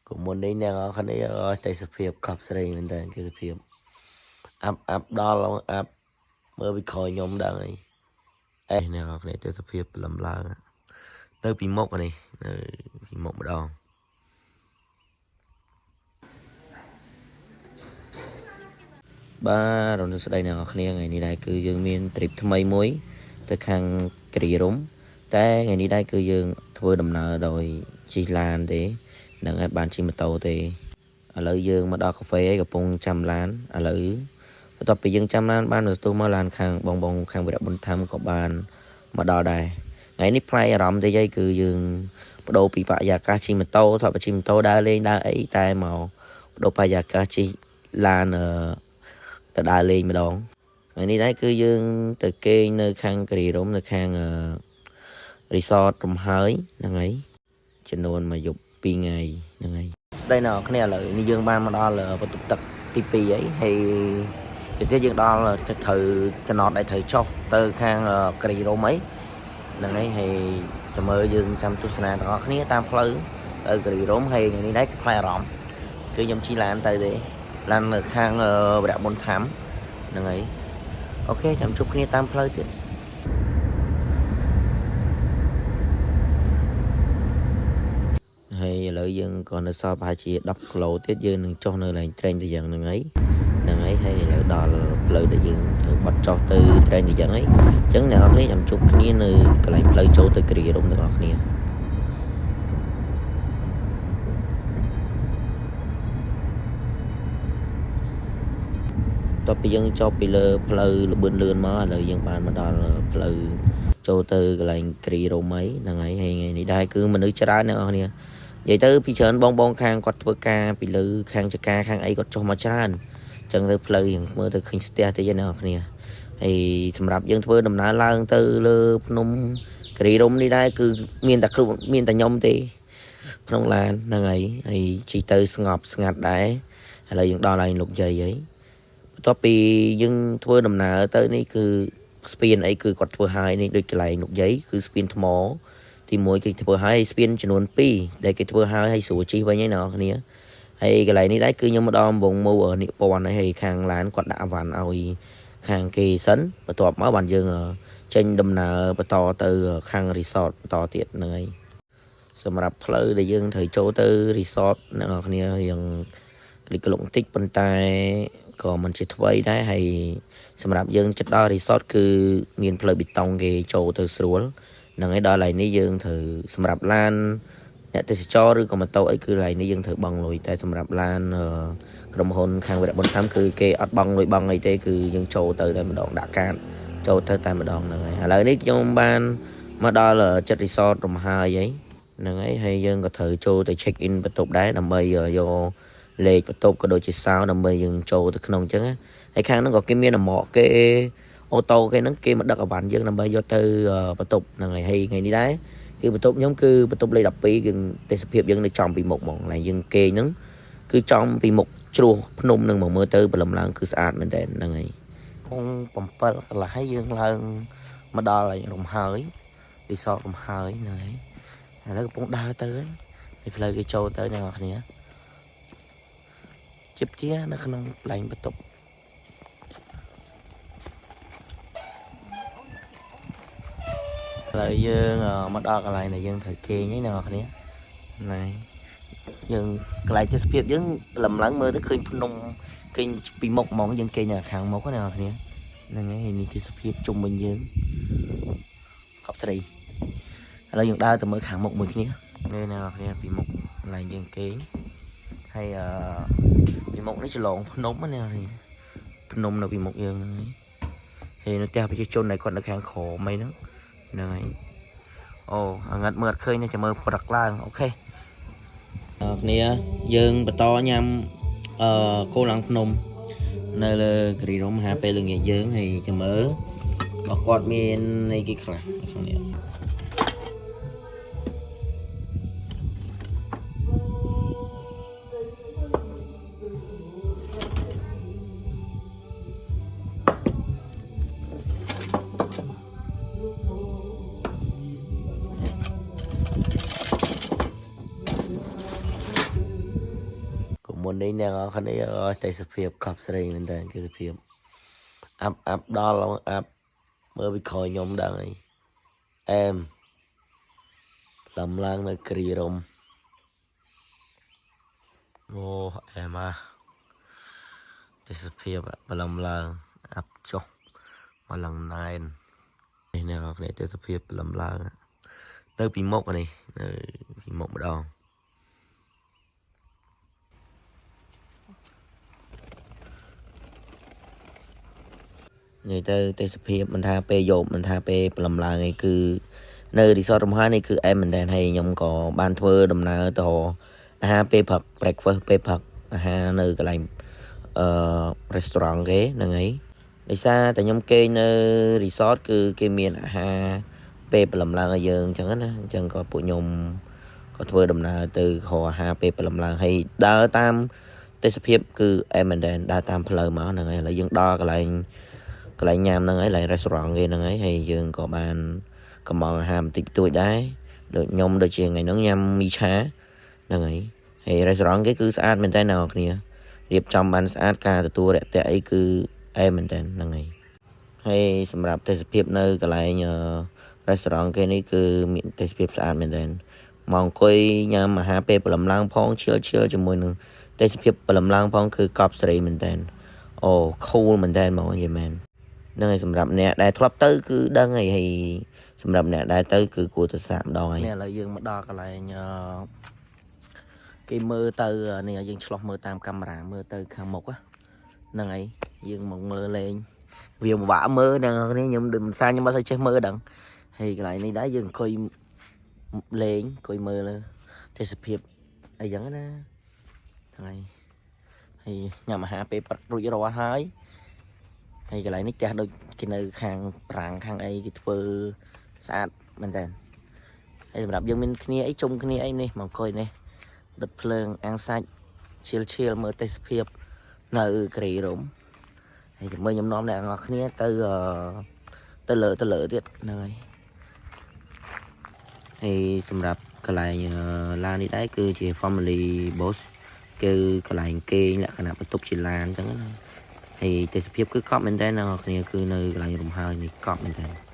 cũng muốn đi nè khán ấy chạy sập hiệp cặp sợi mình đây chạy sập hiệp áp đo lắm áp mới bị khỏi nhóm đang ấy nè khán ấy chạy sập hiệp làm la nơi bị mốc này nơi bị mốc đòn ba rồi nó sẽ đây nè khán ấy ngày này đây cứ dương miên trip tham mấy muối tới khang kỹ rúng té ngày này đây cứ dương thôi đầm nợ rồi chỉ lan để nâng ai bàn chi mà tàu thì lợi dương mà đo cà phê gặp bông trăm lán lợi tập bị dương trăm lán ban được tôi mà lan khang bong bong khang bị đặt bông tham của bàn mà đo đài ngày ní play rầm thì dây cứ dương đồ bị bạ già cá chi mà tàu thôi mà chi mà tàu đa lên đa ấy tai màu đồ bạ già cá chi lan từ đa lên mà đón ngày ní đấy cứ dương từ kê nơi khang cái đúng nơi khang resort trong hơi năng ấy cho nên mà dục pi ngày năng ấy đây nào cái này là như dương ban mà đo là tục tật tp ấy hay cái dương đo là thử cho nó đại thử cho từ khang cái đồ mấy năng ấy hay cho mơ dương trăm tu sana đó cái này tam phơi từ cái đồ hay ngày đấy cái phơi rộng cứ nhầm chi là anh tới để làm ở khang đạo môn thám năng ấy ok chăm chúc cái tam phơiទៀតhay lợi dân còn là so bài chỉ đọc lộ tiết dân đừng cho nơi này trên thì dần đừng ấy hay lợi đò lợi để dân thử bắt cho từ trên thì dần ấy chẳng nào thấy chăm chúc cái nơi cái lại lợi chỗ từ cái đúng được không nè tập dân cho pillar play bên lươn mà lợi dân bàn mà đò play cho từ cái lại cái đúng mấy đừng ấy hay ngày này đây cứ mình nữ chơi nữa nè vậy tới phi chơn bong bong khang quạt bơ ca bị lư khang cho ca khang ấy có cho mà chán chẳng tới play mới từ khinh stea tới nào nè thì thầm rạp dân thưa đầm ná lang từ lơ nôm cái đông đi đây cứ miền ta nhom thì không là năng ấy thì chỉ từ ngọt ngạt đấy hay là những đo lại lục dày ấy topi dân thưa đầm ná tớiនេះគឺ spin ấyគឺគាត់ធ្វើហើយនេះដូចកន្លែងលុកយាយគឺ spin ថ្មទីមួយគេធ្វើឲ្យ spin ចំនួន2ដែលគេធ្វើឲ្យស្រួលជីវិញហ្នឹងណគ្នាហើយកន្លែងនេះដែរគឺខ្ញុំម្ដងបងមូởនិពន្ធហើយខាងឡានគាត់ដាក់វ៉ាន់ឲ្យខាងគេសិនបន្ទាប់មកបានយើងចេញដំណើរបន្តទៅខាង resort បន្តទៀតហ្នឹងហើយសម្រាប់ផ្លូវដែលយើងត្រូវចូលទៅ resort អ្នកនរគ្នាយើងលិចក្លុកបន្តិចប៉ុន្តែក៏មិនជាថ្មីដែរហើយសម្រាប់យើងចិត្តដល់ resort គឺមានផ្លូវបេតុងគេចូលទៅស្រួលនឹងឯដល់ឡៃនេះយើងត្រូវសម្រាប់ឡានអ្នកទេសចរឬក៏ម៉ូតូអីគឺឡៃនេះយើងត្រូវបង់លុយតែសម្រាប់ឡានក្រុមហ៊ុនខាងវិរៈបុនតាមគឺគេអត់បង់លុយបង់អីទេគឺយើងចូលទៅតែម្ដងដាក់កាតចូលទៅតែម្ដងហ្នឹងហើយឥឡូវនេះខ្ញុំបានមកដល់ចិត្ត resort រំហើយហ្នឹងហើយយើងក៏ត្រូវចូលទៅ check in បន្ទប់ដែរដើម្បីយកលេខបន្ទប់ក៏ដូចជាសោដើម្បីយើងចូលទៅក្នុងអញ្ចឹងហើយខាងហ្នឹងក៏គេមានអមគេអូតូគេហ្នឹងគេមកដឹកអវ៉ាន់យើងដើម្បីយកទៅបន្ទប់ហ្នឹងហើយថ្ងៃនេះដែរគឺបន្ទប់ខ្ញុំគឺបន្ទប់លេខ12គឺទេសភាពយើងនៅចំពីមុខហ្មងហើយយើងគេហ្នឹងគឺចំពីមុខជ្រោះភ្នំនឹងមកមើលទៅព្រលឹមឡើងគឺស្អាតមែនតើហ្នឹងហើយក្នុង7កន្លះហើយយើងឡើងមកដល់ហើយរំហើយរីសតរំហើយហ្នឹងហើយឥឡូវកំពុងដើរទៅហើយផ្លូវគេចូលទៅអ្នកនរគ្នាជិបជានៅក្នុងផ្លែងបន្ទប់ហើយយើងមកដល់កន្លែងដែលយើងត្រូវគេងហ្នឹងអ្នកនរគ្នាណែយើងកន្លែងទេសភាពយើងលំឡើងមើលទៅឃើញភ្នំគេងពីមុខហ្មងយើងគេងនៅខាងមុខណាអ្នកនរគ្នាហ្នឹងហើយនេះទេសភាពជុំវិញយើងកប់ស្រីឥឡូវយើងដើរទៅមើលខាងមុខមួយគ្នានេះអ្នកនរគ្នាពីមុខកន្លែងយើងគេងហើយពីមុខនេះច្រឡងភ្នំណាអ្នកនរគ្នាភ្នំនៅពីមុខយើងហ្នឹងហើយនៅផ្ទះប្រជាជនដែលគាត់នៅខាងក្រោមអីហ្នឹងហ្នឹងហើយអូអាងឹតមើលអត់ឃើញទេចាំមើលព្រឹកឡើងអូខេគ្នាយើងបន្តញ៉ាំគោឡើងភ្នំនៅលើគ្រីរ៉ុំហាពេលល្ងាចយើងហើយចាំមើលបើគាត់មានអីគេខ្លះខាងនេះ មុននេះអ្នកខាងនេះតែសភាពកប់ស្រីមែនតើគឺសភាពអាប់ដល់អាប់មើលពីក្រោយខ្ញុំដឹងអីអែមលំឡើងនៅគ្រីរំអូអែមតែសភាពបលំឡើងអាប់ចុះមកឡើងណែននេះអ្នកខាងនេះតែសភាពបលំឡើងនៅពីមុខនេះនៅពីមុខម្ដងនិយាយទៅទេសភាពមិនថាពេលយប់មិនថាពេលព្រលឹមឡើងឯងគឺនៅរីសតរំហានេះគឺអែមមែនតើហើយខ្ញុំក៏បានធ្វើដំណើរទៅអាហារពេលព្រឹក breakfast ពេលព្រឹកអាហារនៅកន្លែងrestaurant គេហ្នឹងហើយដោយសារតែខ្ញុំគេងនៅ resort គឺគេមានអាហារពេលព្រលឹមឡើងឲ្យយើងអញ្ចឹងណាអញ្ចឹងក៏ពួកខ្ញុំក៏ធ្វើដំណើរទៅរកអាហារពេលព្រលឹមឡើងហើយដើរតាមទេសភាពគឺអែមមែនតើដើរតាមផ្លូវមកហ្នឹងហើយឥឡូវយើងដល់កន្លែងញ៉ាំហ្នឹងហើយកន្លែង restaurant គេហ្នឹងហើយយើងក៏បានកំងអាហារបន្តិចបន្តួចដែរដូចខ្ញុំដូចជាថ្ងៃហ្នឹងញ៉ាំមីឆាហ្នឹងហើយ restaurant គេគឺស្អាតមែនតើអ្នកនរគ្នារៀបចំបានស្អាតការទទួលរាក់ទាក់អីគឺអែមមែនតើហ្នឹងហើយសម្រាប់ទេសភាពនៅកន្លែងrestaurant គេនេះគឺមានទេសភាពស្អាតមែនតើមកអង្គុយញ៉ាំអាហារពេលព្រលឹមឡើងផងឈៀលជាមួយនឹងទេសភាពព្រលឹមឡើងផងគឺកប់សេរីមែនតើអូ cool មែនតើហ្មងនិយាយមែនហ្នឹងហើយសម្រាប់អ្នកដែលធ្លាប់ទៅគឺដឹងហើយសម្រាប់អ្នកដែលទៅគឺគួរទៅសាកម្ដងហើយនេះឥឡូវយើងមកដល់កន្លែងគេមើលទៅនេះយើងឆ្លោះមើលតាមកាមេរ៉ាមើលទៅខាងមុខហ្នឹងហើយយើងមកមើលលេងវាពិបាកមើលហ្នឹងគ្នាខ្ញុំដូចមិនសារខ្ញុំអត់សូវចេះមើលដឹងហើយកន្លែងនេះដែរយើងអង្គុយលេងអង្គុយមើលទេសភាពអីចឹងណាហ្នឹងហើយញ៉ាំអាហារពេលរួចរាល់ហើយកន្លែងនេះចាស់ដូចគេនៅខាងប្រាំងខាងអីគេធ្វើស្អាតមែនតើហើយសម្រាប់យើងមានគ្នាអីជុំគ្នាអីនេះមកអង្គុយនេះដុតភ្លើងអាំងសាច់ឈៀលមើលទេសភាពនៅគ្រីរំហើយជាមួយខ្ញុំនាំអ្នកនរគ្នាទៅលើទៀតហ្នឹងហើយសម្រាប់កន្លែងឡាននេះដែរគឺជា family bus គឺកន្លែងគេងលក្ខណៈបន្ទប់ជាឡានអញ្ចឹងណាហើយទេសភាពគឺកប់មែនតើអ្នកនរគ្នាគឺនៅកន្លែងរំហើយនេះកប់មែនតើ